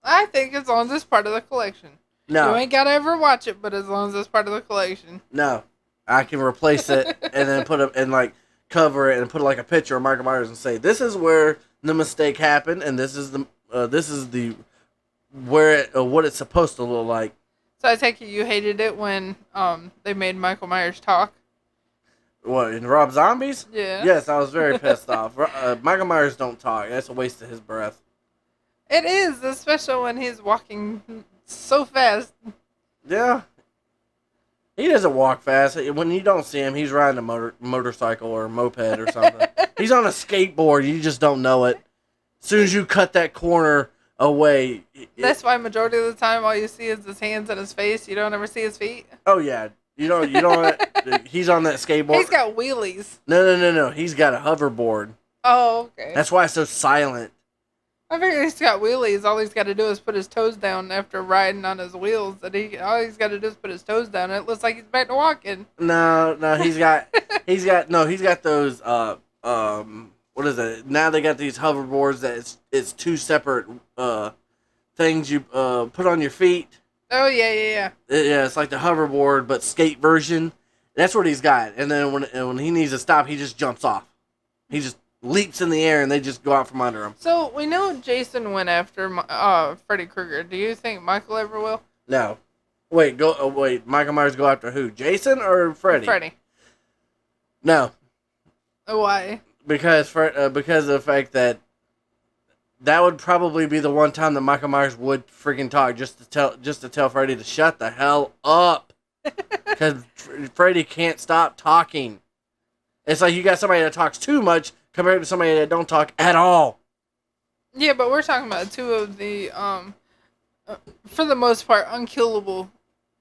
[SPEAKER 2] I think as long as it's part of the collection.
[SPEAKER 1] No.
[SPEAKER 2] You ain't gotta ever watch it, but as long as it's part of the collection.
[SPEAKER 1] No. I can replace it and then put it and like cover it and put like a picture of Michael Myers and say, "This is where the mistake happened, and this is the what it's supposed to look like."
[SPEAKER 2] So I take it you hated it when they made Michael Myers talk.
[SPEAKER 1] What, in Rob Zombies?
[SPEAKER 2] Yeah.
[SPEAKER 1] Yes, I was very pissed off. Michael Myers don't talk. That's a waste of his breath.
[SPEAKER 2] It is, especially when he's walking so fast.
[SPEAKER 1] Yeah. He doesn't walk fast. When you don't see him, he's riding a motorcycle or a moped or something. He's on a skateboard. You just don't know it. As soon as you cut that corner away.
[SPEAKER 2] That's why majority of the time all you see is his hands and his face. You don't ever see his feet.
[SPEAKER 1] Oh, yeah. You don't. He's on that skateboard.
[SPEAKER 2] He's got wheelies.
[SPEAKER 1] No. He's got a hoverboard.
[SPEAKER 2] Oh, okay.
[SPEAKER 1] That's why it's so silent.
[SPEAKER 2] I figure he's got wheelies. All he's got to do is put his toes down after riding on his wheels. All he's got to do is put his toes down. And it looks like he's back to walking.
[SPEAKER 1] No, he's got those, what is it? Now they got these hoverboards that it's 2 separate, things you put on your feet.
[SPEAKER 2] Oh yeah.
[SPEAKER 1] Yeah, it's like the hoverboard but skate version. That's what he's got. And then when he needs to stop, he just jumps off. He just leaps in the air, and they just go out from under him.
[SPEAKER 2] So we know Jason went after Freddy Krueger. Do you think Michael ever will?
[SPEAKER 1] No. Wait. Michael Myers go after who? Jason or Freddy?
[SPEAKER 2] Freddy.
[SPEAKER 1] No,
[SPEAKER 2] Why?
[SPEAKER 1] because of the fact that would probably be the one time that Michael Myers would freaking talk, just to tell Freddy to shut the hell up, because Freddy can't stop talking. It's like you got somebody that talks too much compared to somebody that don't talk at all.
[SPEAKER 2] Yeah, but we're talking about two of the for the most part, unkillable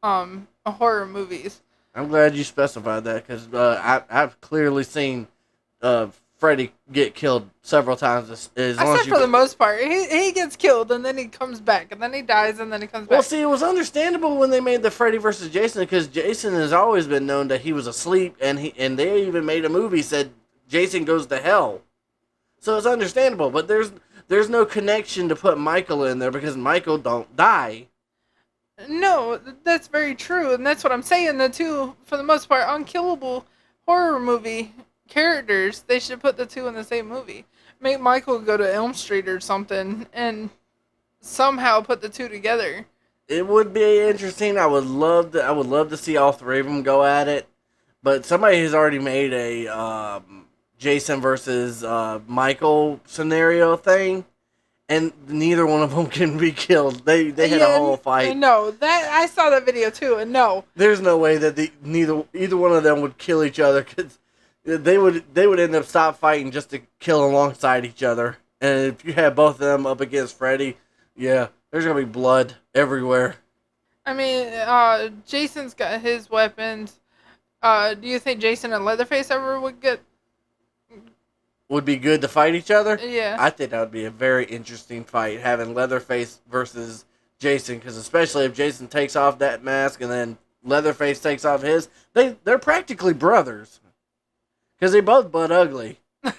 [SPEAKER 2] horror movies.
[SPEAKER 1] I'm glad you specified that, because I've clearly seen Freddy get killed several times. As long
[SPEAKER 2] I
[SPEAKER 1] as
[SPEAKER 2] said for the most part. He gets killed, and then he comes back, and then he dies, and then he comes back.
[SPEAKER 1] Well, see, it was understandable when they made the Freddy versus Jason, because Jason has always been known that he was asleep, and they even made a movie said Jason goes to hell. So it's understandable, but there's no connection to put Michael in there, because Michael don't die.
[SPEAKER 2] No, that's very true, and that's what I'm saying. The two, for the most part, unkillable horror movie characters, they should put the two in the same movie. Make Michael go to Elm Street or something, and somehow put the two together.
[SPEAKER 1] It would be interesting. I would love to see all three of them go at it, but somebody has already made a Jason versus Michael scenario thing. And neither one of them can be killed. They had a whole fight.
[SPEAKER 2] No, that I saw that video too, and no.
[SPEAKER 1] There's no way that either one of them would kill each other, because they would end up stop fighting just to kill alongside each other. And if you have both of them up against Freddy, yeah, there's gonna be blood everywhere.
[SPEAKER 2] I mean, Jason's got his weapons. Do you think Jason and Leatherface ever
[SPEAKER 1] would be good to fight each other?
[SPEAKER 2] Yeah.
[SPEAKER 1] I think that would be a very interesting fight, having Leatherface versus Jason, because especially if Jason takes off that mask and then Leatherface takes off his, they're practically brothers, because they both butt ugly.
[SPEAKER 2] But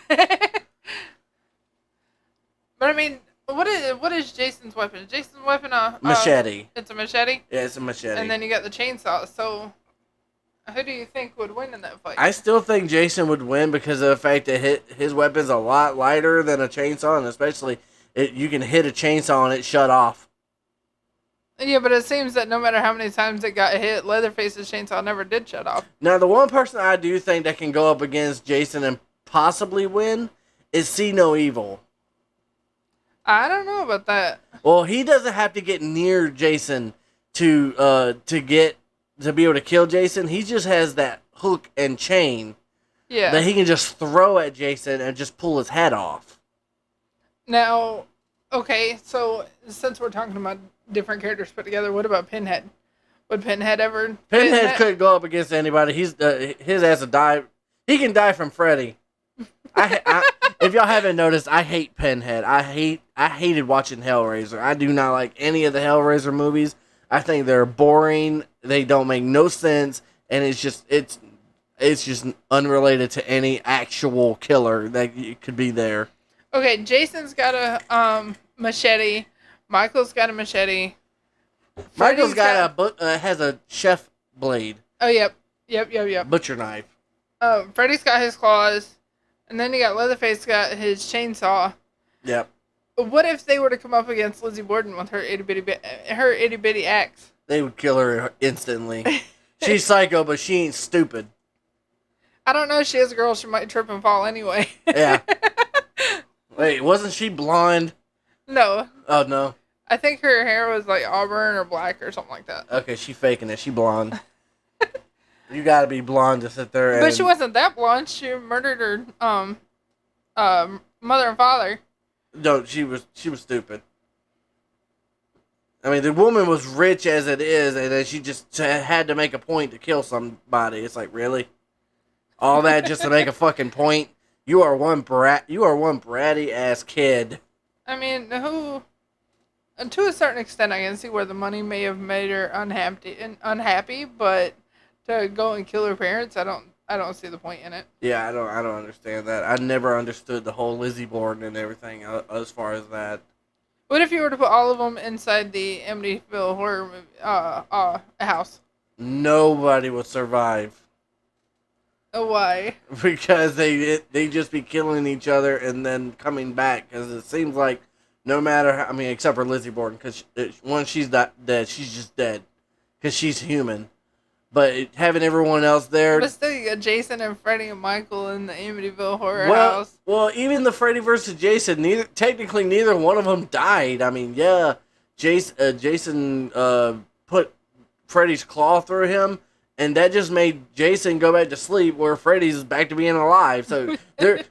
[SPEAKER 2] I mean, what is Jason's weapon? Jason's weapon
[SPEAKER 1] machete.
[SPEAKER 2] It's a machete?
[SPEAKER 1] Yeah, it's a machete.
[SPEAKER 2] And then you got the chainsaw, so who do you think would win in that fight?
[SPEAKER 1] I still think Jason would win, because of the fact that his weapon's a lot lighter than a chainsaw, and especially you can hit a chainsaw and it shut off.
[SPEAKER 2] Yeah, but it seems that no matter how many times it got hit, Leatherface's chainsaw never did shut off.
[SPEAKER 1] Now, the one person I do think that can go up against Jason and possibly win is See No Evil.
[SPEAKER 2] I don't know about that.
[SPEAKER 1] Well, he doesn't have to get near Jason to be able to kill Jason. He just has that hook and chain that he can just throw at Jason and just pull his head off.
[SPEAKER 2] Now, okay, so since we're talking about different characters put together, what about Pinhead? Would Pinhead ever?
[SPEAKER 1] Pinhead couldn't go up against anybody. His ass would die. He can die from Freddy. If y'all haven't noticed, I hate Pinhead. I hated watching Hellraiser. I do not like any of the Hellraiser movies. I think they're boring. They don't make no sense, and it's just unrelated to any actual killer that could be there.
[SPEAKER 2] Okay, Jason's got a machete. Michael's got a machete.
[SPEAKER 1] Michael's has a chef blade.
[SPEAKER 2] Oh, yep.
[SPEAKER 1] Butcher knife.
[SPEAKER 2] Freddy's got his claws, and then you got Leatherface got his chainsaw.
[SPEAKER 1] Yep.
[SPEAKER 2] What if they were to come up against Lizzie Borden with her itty bitty axe?
[SPEAKER 1] They would kill her instantly. She's psycho, but she ain't stupid.
[SPEAKER 2] I don't know. She is a girl. She might trip and fall anyway.
[SPEAKER 1] Yeah. Wait, wasn't she blonde?
[SPEAKER 2] No.
[SPEAKER 1] Oh, no.
[SPEAKER 2] I think her hair was like auburn or black or something like that.
[SPEAKER 1] Okay, she faking it. She blonde. You gotta be blonde to sit there.
[SPEAKER 2] But she wasn't that blonde. She murdered her mother and father.
[SPEAKER 1] No, she was stupid. I mean, the woman was rich as it is, and then she just had to make a point to kill somebody. It's like, really? All that just to make a fucking point? You are one bratty ass kid.
[SPEAKER 2] I mean, to a certain extent, I can see where the money may have made her unhappy, but to go and kill her parents, I don't see the point in it.
[SPEAKER 1] Yeah, I don't understand that. I never understood the whole Lizzie Borden and everything as far as that.
[SPEAKER 2] What if you were to put all of them inside the Amityville horror movie, house?
[SPEAKER 1] Nobody would survive
[SPEAKER 2] Why?
[SPEAKER 1] because they just be killing each other and then coming back. Because it seems like no matter how, I mean, except for Lizzie Borden, because once she's not dead, she's just dead because she's human. But having everyone else there,
[SPEAKER 2] But still, you got Jason and Freddy and Michael in the Amityville horror
[SPEAKER 1] well,
[SPEAKER 2] house.
[SPEAKER 1] well, even the Freddy versus Jason, neither one of them died. I mean, yeah, Jason put Freddy's claw through him, and that just made Jason go back to sleep, where Freddy's back to being alive. So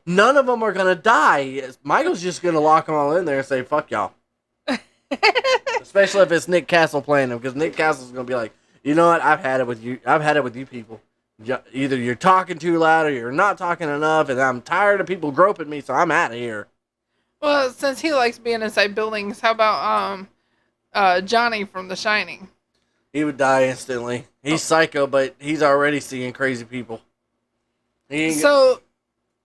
[SPEAKER 1] none of them are gonna die. Michael's just gonna lock them all in there and say, "Fuck y'all." Especially if it's Nick Castle playing him, because Nick Castle's gonna be like, you know what? I've had it with you. I've had it with you people. Either you're talking too loud or you're not talking enough, and I'm tired of people groping me, so I'm out of here.
[SPEAKER 2] Well, since he likes being inside buildings, how about Johnny from The Shining?
[SPEAKER 1] He would die instantly. He's psycho, but he's already seeing crazy people.
[SPEAKER 2] So,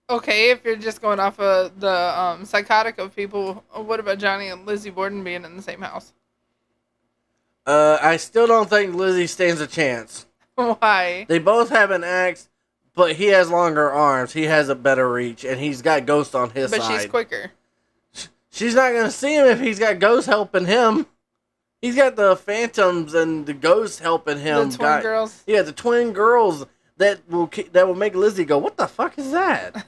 [SPEAKER 2] okay, if you're just going off of the psychotic of people, what about Johnny and Lizzie Borden being in the same house?
[SPEAKER 1] I still don't think Lizzie stands a chance.
[SPEAKER 2] Why?
[SPEAKER 1] They both have an axe, but he has longer arms. He has a better reach, and he's got Ghost on his side.
[SPEAKER 2] But she's quicker.
[SPEAKER 1] She's not going to see him if he's got Ghost helping him. He's got the phantoms and the ghosts helping him.
[SPEAKER 2] The twin girls?
[SPEAKER 1] Yeah, the twin girls that will make Lizzie go, what the fuck is that?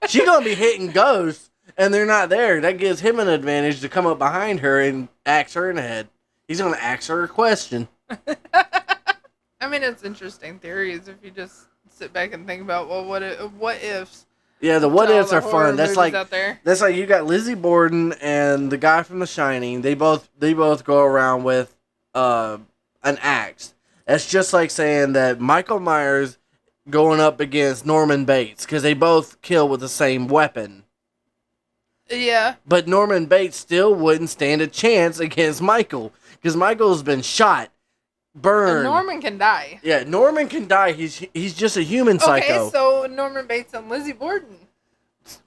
[SPEAKER 1] She's going to be hitting ghosts, and they're not there. That gives him an advantage to come up behind her and axe her in the head. He's going to ask her a question.
[SPEAKER 2] I mean, it's interesting theories if you just sit back and think about, well, what ifs.
[SPEAKER 1] Yeah, the what ifs are fun. That's like you got Lizzie Borden and the guy from The Shining. They both go around with an axe. That's just like saying that Michael Myers going up against Norman Bates, because they both kill with the same weapon.
[SPEAKER 2] Yeah.
[SPEAKER 1] But Norman Bates still wouldn't stand a chance against Michael, because Michael's been shot, burned.
[SPEAKER 2] And Norman can die.
[SPEAKER 1] Yeah, Norman can die. He's just a human psycho.
[SPEAKER 2] Okay, so Norman Bates and Lizzie Borden.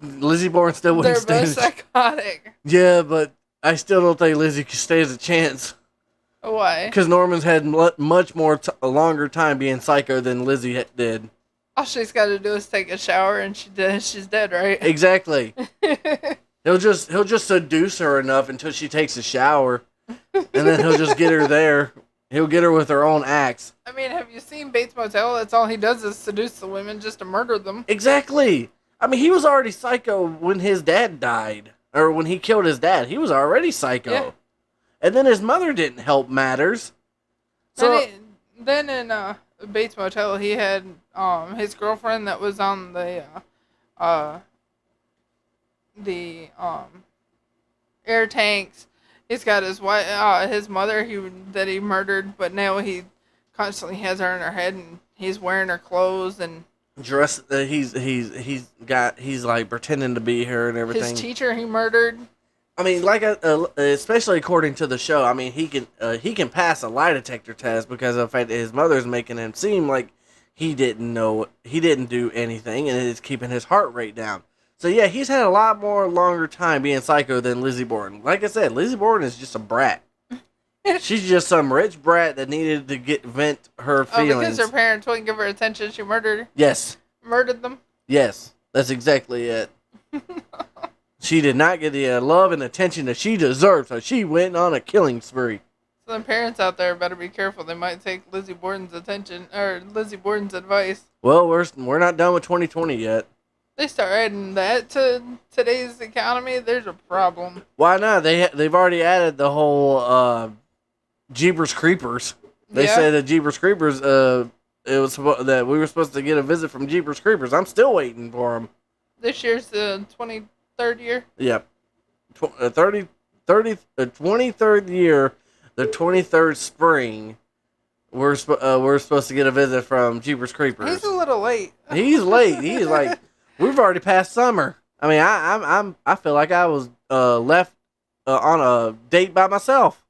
[SPEAKER 1] Lizzie Borden still wouldn't stand.
[SPEAKER 2] They're both psychotic.
[SPEAKER 1] Yeah, but I still don't think Lizzie stands a chance.
[SPEAKER 2] Why?
[SPEAKER 1] Because Norman's had much more a longer time being psycho than Lizzie did.
[SPEAKER 2] All she's got to do is take a shower and she's dead, right?
[SPEAKER 1] Exactly. He'll just seduce her enough until she takes a shower, and then he'll just get her there. He'll get her with her own axe.
[SPEAKER 2] I mean, have you seen Bates Motel? That's all he does is seduce the women just to murder them.
[SPEAKER 1] Exactly. I mean, he was already psycho when his dad died, or when he killed his dad. He was already psycho. Yeah. And then his mother didn't help matters. So
[SPEAKER 2] then in Bates Motel, he had his girlfriend that was on the air tanks. He's got his wife, his mother, that he murdered, but now he constantly has her in her head, and he's wearing her clothes and
[SPEAKER 1] dress. He's like pretending to be her and everything.
[SPEAKER 2] His teacher he murdered.
[SPEAKER 1] I mean, like especially according to the show, I mean he can pass a lie detector test because of the fact that his mother's making him seem like he didn't do anything, and it's keeping his heart rate down. So yeah, he's had a lot more longer time being psycho than Lizzie Borden. Like I said, Lizzie Borden is just a brat. She's just some rich brat that needed to vent her feelings.
[SPEAKER 2] Oh, because her parents wouldn't give her attention, she murdered her?
[SPEAKER 1] Yes.
[SPEAKER 2] Murdered them?
[SPEAKER 1] Yes, that's exactly it. She did not get the love and attention that she deserved, so she went on a killing spree.
[SPEAKER 2] So the parents out there better be careful. They might take Lizzie Borden's attention, or Lizzie Borden's advice.
[SPEAKER 1] Well, we're not done with 2020 yet.
[SPEAKER 2] They start adding that to today's economy, there's a problem.
[SPEAKER 1] Why not? They've already added the whole Jeepers Creepers. They said that Jeepers Creepers, it was that we were supposed to get a visit from Jeepers Creepers. I'm still waiting for them.
[SPEAKER 2] This year's the 23rd year?
[SPEAKER 1] Yep. 23rd year, the 23rd spring, we're supposed to get a visit from Jeepers Creepers.
[SPEAKER 2] He's a little late.
[SPEAKER 1] He's late. He's like, we've already passed summer. I mean, I feel like I was left on a date by myself.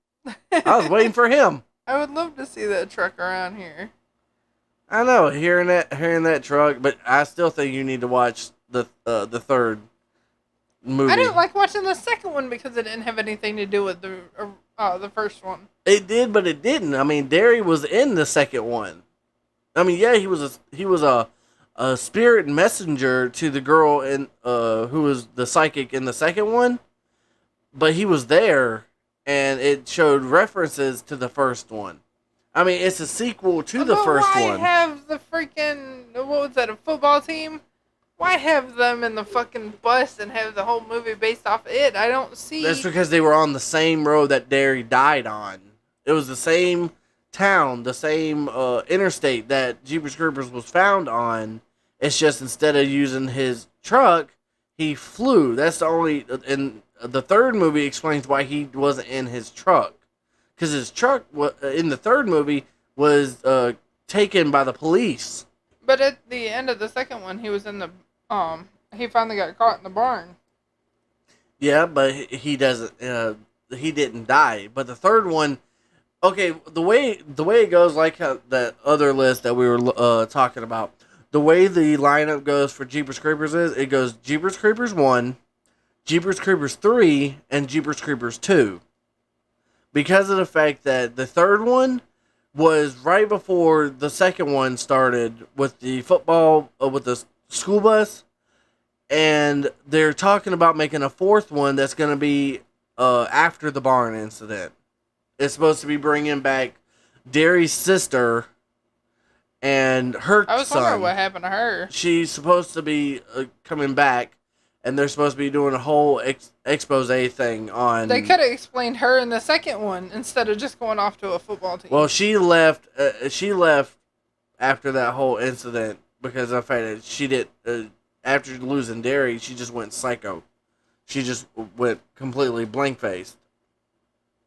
[SPEAKER 1] I was waiting for him.
[SPEAKER 2] I would love to see that truck around here.
[SPEAKER 1] I know, hearing that truck, but I still think you need to watch the third movie.
[SPEAKER 2] I didn't like watching the second one because it didn't have anything to do with the first one.
[SPEAKER 1] It did, but it didn't. I mean, Derry was in the second one. I mean, yeah, he was a spirit messenger to the girl in who was the psychic in the second one, but he was there, and it showed references to the first one. I mean, it's a sequel to the first
[SPEAKER 2] why
[SPEAKER 1] one.
[SPEAKER 2] have the freaking, what was that, a football team? Why have them in the fucking bus and have the whole movie based off it? I don't see.
[SPEAKER 1] That's because they were on the same road that Derry died on. It was the same town, the same interstate that Jeepers Creepers was found on. It's just instead of using his truck, he flew. That's the only. And the third movie explains why he wasn't in his truck, because his truck in the third movie was taken by the police.
[SPEAKER 2] But at the end of the second one, he was in the he finally got caught in the barn.
[SPEAKER 1] Yeah, but he doesn't. He didn't die. But the third one, okay, the way it goes, like that other list that we were talking about, the way the lineup goes for Jeepers Creepers is it goes Jeepers Creepers 1, Jeepers Creepers 3, and Jeepers Creepers 2. Because of the fact that the third one was right before the second one started with the football, with the school bus, and they're talking about making a fourth one that's going to be after the barn incident. It's supposed to be bringing back Derry's sister and her son.
[SPEAKER 2] I was wondering what happened to her.
[SPEAKER 1] She's supposed to be coming back, and they're supposed to be doing a whole expose thing on.
[SPEAKER 2] They could have explained her in the second one instead of just going off to a football team.
[SPEAKER 1] Well, she left. She left after that whole incident because of the fact that she did. After losing Derry, she just went psycho. She just went completely blank faced.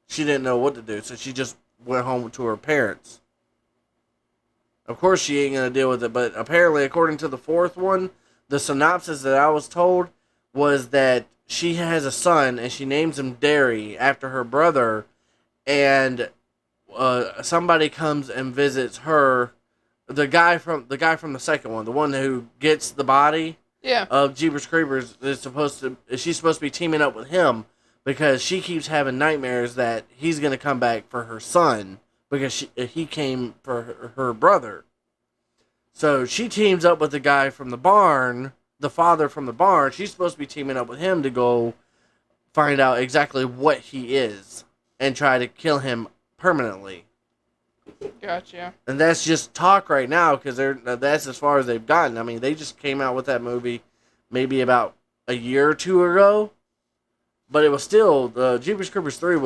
[SPEAKER 1] She didn't know what to do, so she just went home to her parents. Of course, she ain't gonna deal with it, but apparently, according to the fourth one, the synopsis that I was told was that she has a son and she names him Derry after her brother, and somebody comes and visits her. The guy from the second one, the one who gets the body.
[SPEAKER 2] Yeah.
[SPEAKER 1] Of Jeepers Creepers she's supposed to be teaming up with him because she keeps having nightmares that he's going to come back for her son because he came for her brother. So she teams up with the guy from the barn, the father from the barn. She's supposed to be teaming up with him to go find out exactly what he is and try to kill him permanently.
[SPEAKER 2] Gotcha.
[SPEAKER 1] And that's just talk right now because that's as far as they've gotten. I mean, they just came out with that movie maybe about a year or two ago, but it was still Jeepers Creepers 3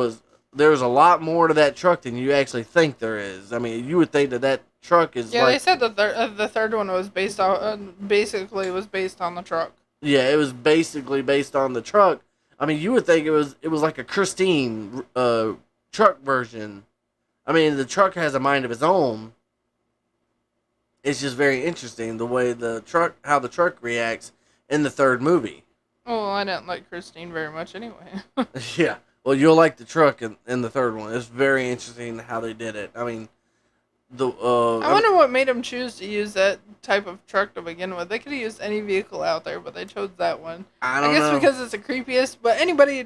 [SPEAKER 1] there was a lot more to that truck than you actually think there is. I mean, you would think that truck is
[SPEAKER 2] they said the third one was based on basically was based on the truck.
[SPEAKER 1] Yeah, it was basically based on the truck. I mean, you would think it was like a Christine truck version. I mean, the truck has a mind of its own. It's just very interesting the way how the truck reacts in the third movie.
[SPEAKER 2] Well, I didn't like Christine very much anyway.
[SPEAKER 1] Yeah. Well, you'll like the truck in the third one. It's very interesting how they did it. I mean, I
[SPEAKER 2] wonder what made them choose to use that type of truck to begin with. They could have used any vehicle out there, but they chose that one.
[SPEAKER 1] I guess
[SPEAKER 2] know. Because it's the creepiest, but anybody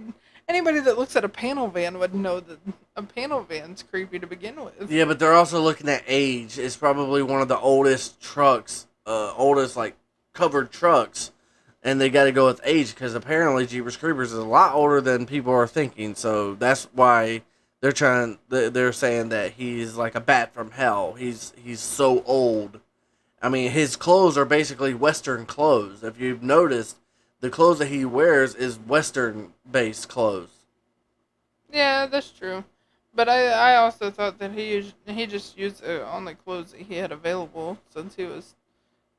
[SPEAKER 2] that looks at a panel van would know that a panel van's creepy to begin with.
[SPEAKER 1] Yeah, but they're also looking at age. It's probably one of the oldest trucks, oldest like covered trucks, and they got to go with age because apparently Jeepers Creepers is a lot older than people are thinking. So that's why they're saying that he's like a bat from hell. He's so old. I mean, his clothes are basically Western clothes. If you've noticed, the clothes that he wears is Western-based clothes.
[SPEAKER 2] Yeah, that's true. But I also thought that he just used the only clothes that he had available since he was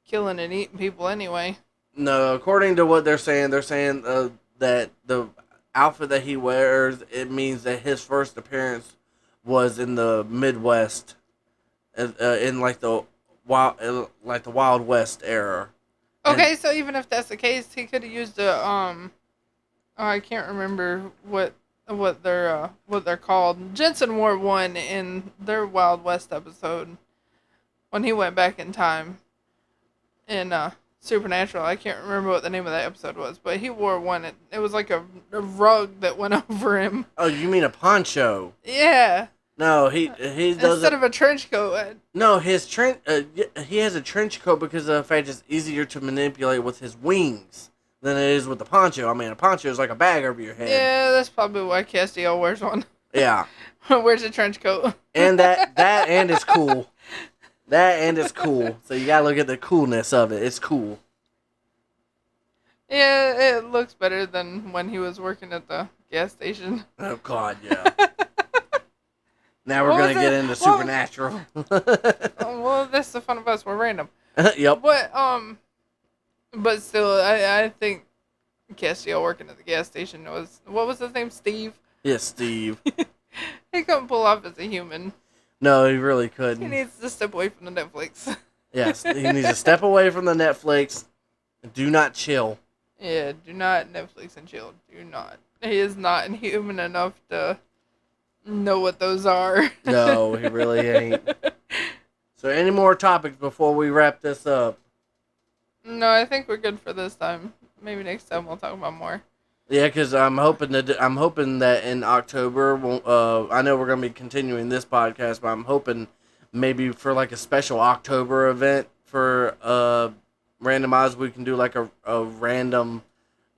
[SPEAKER 2] killing and eating people anyway.
[SPEAKER 1] No, according to what they're saying that the outfit that he wears, it means that his first appearance was in the Midwest, in like the Wild West era.
[SPEAKER 2] Okay, so even if that's the case, he could have used I can't remember what they're called. Jensen wore one in their Wild West episode when he went back in time, and Supernatural. I can't remember what the name of that episode was, but he wore one. It was like a rug that went over him.
[SPEAKER 1] Oh, you mean a poncho?
[SPEAKER 2] Yeah.
[SPEAKER 1] No, he doesn't.
[SPEAKER 2] Instead of a trench coat.
[SPEAKER 1] No, his trench. He has a trench coat because of the fact it's easier to manipulate with his wings than it is with the poncho. I mean, a poncho is like a bag over your head.
[SPEAKER 2] Yeah, that's probably why Castiel wears one.
[SPEAKER 1] Yeah.
[SPEAKER 2] Wears a trench coat.
[SPEAKER 1] And that and it's cool. That and it's cool. So you gotta look at the coolness of it. It's cool.
[SPEAKER 2] Yeah, it looks better than when he was working at the gas station.
[SPEAKER 1] Oh God, yeah. Now we're gonna get into Supernatural.
[SPEAKER 2] Well, that's the fun of us. We're random.
[SPEAKER 1] Yep.
[SPEAKER 2] But still, I think Castiel working at the gas station was, what was his name? Steve.
[SPEAKER 1] Yes, Steve.
[SPEAKER 2] He couldn't pull off as a human.
[SPEAKER 1] No, he really couldn't.
[SPEAKER 2] He needs to step away from the Netflix.
[SPEAKER 1] Yes, he needs to step away from the Netflix. Do not chill.
[SPEAKER 2] Yeah, do not Netflix and chill. Do not. He is not human enough to know what those are.
[SPEAKER 1] No, he really ain't. So, any more topics before we wrap this up?
[SPEAKER 2] No, I think we're good for this time. Maybe next time we'll talk about more.
[SPEAKER 1] Yeah, because I'm hoping that in October, I know we're gonna be continuing this podcast, but I'm hoping maybe for like a special October event for randomized, we can do like a random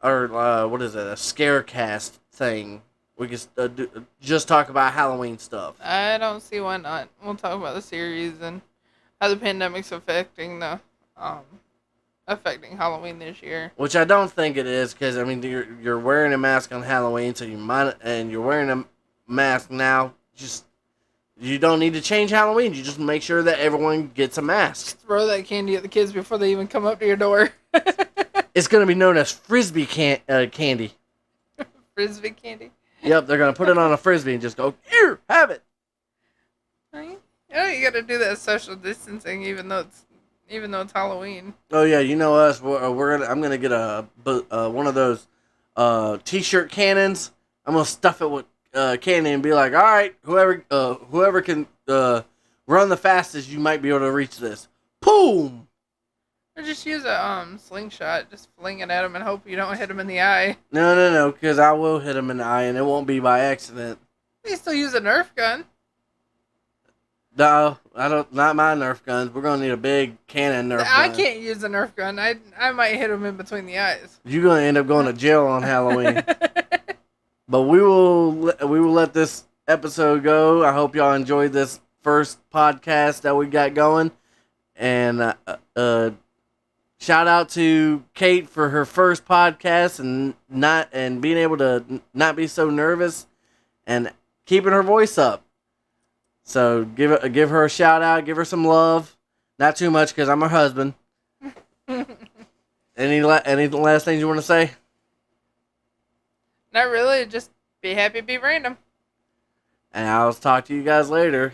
[SPEAKER 1] or what is it, a scarecast thing. We can just talk about Halloween stuff.
[SPEAKER 2] I don't see why not. We'll talk about the series and how the pandemic's affecting Halloween this year.
[SPEAKER 1] Which I don't think it is, because I mean you're wearing a mask on Halloween, so you're wearing a mask now. Just you don't need to change Halloween. You just make sure that everyone gets a mask.
[SPEAKER 2] Just throw that candy at the kids before they even come up to your door.
[SPEAKER 1] It's gonna be known as Frisbee candy.
[SPEAKER 2] Frisbee candy.
[SPEAKER 1] Yep, they're gonna put it on a Frisbee and just go, here, have it.
[SPEAKER 2] Right? You gotta do that social distancing, even though it's Halloween.
[SPEAKER 1] Oh yeah, you know us. I'm gonna get one of those T-shirt cannons. I'm gonna stuff it with candy and be like, all right, whoever can run the fastest, you might be able to reach this. Boom.
[SPEAKER 2] Or just use a slingshot, just fling it at them and hope you don't hit them in the eye.
[SPEAKER 1] No, because I will hit him in the eye and it won't be by accident.
[SPEAKER 2] You still use a Nerf gun.
[SPEAKER 1] No, I don't. Not my Nerf guns. We're gonna need a big cannon Nerf gun.
[SPEAKER 2] I can't use a Nerf gun. I might hit him in between the eyes.
[SPEAKER 1] You're gonna end up going to jail on Halloween. But we will let this episode go. I hope y'all enjoyed this first podcast that we got going, and shout out to Kate for her first podcast and being able to not be so nervous and keeping her voice up. So give her a shout out, give her some love, not too much because I'm her husband. Any last things you want to say?
[SPEAKER 2] Not really. Just be happy, be random.
[SPEAKER 1] And I'll talk to you guys later.